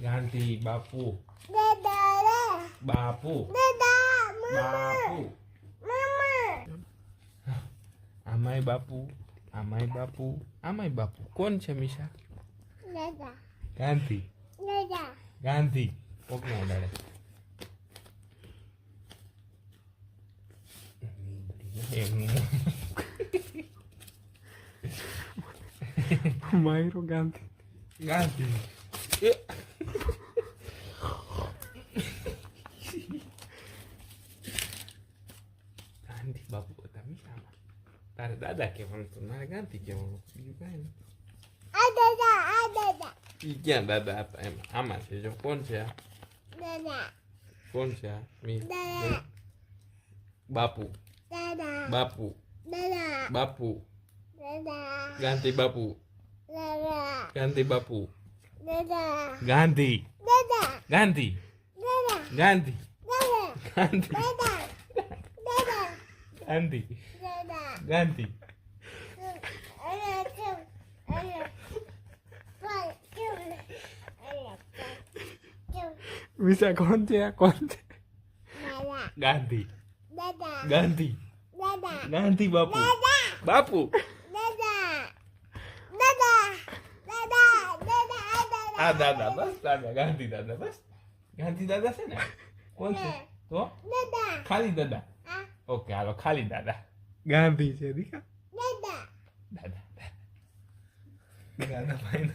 ગાંધી બાપુ દાદા બાપુ દાદા બાપુ મામા આમાય બાપુ આમાય બાપુ આમાય બાપુ કોણ છે મીશા દાદા ગાંધી દાદા ગાંધી કોકના ઉડાડે માયરો ગાંધી ગાંધી ગાંધી બાપુ હતા મીશામાં તારે દાદા કહેવાનું તો મારે ગાંધી કહેવાનું બીજું કાંઈ નહીં આ દાદા ઈ ક્યાં દાદા હતા એમ આમાં છે જો કોણ છે આ દાદા કોણ છે આ દાદા બાપુ દાદા બાપુ દાદા બાપુ દાદા ગાંધી બાપુ દાદા ગાંધી બાપુ દાદા ગાંધી દાદા ગાંધી દાદા ગાંધી દાદા ગાંધી દાદા દાદા ગાંધી દાદા ગાંધી મીશા કોણ છે આ કોણ છે ગાંધી દાદા ગાંધી દાદા ગાંધી બાપુ બાપુ આ દાદા બસ દાદા ગાંધી દાદા બસ ગાંધી દાદા છે ને કોણ છે તો ખાલી દાદા ઓકે હાલો ખાલી દાદા ગાંધી છે દીકા દાદા દાદા ભાઈ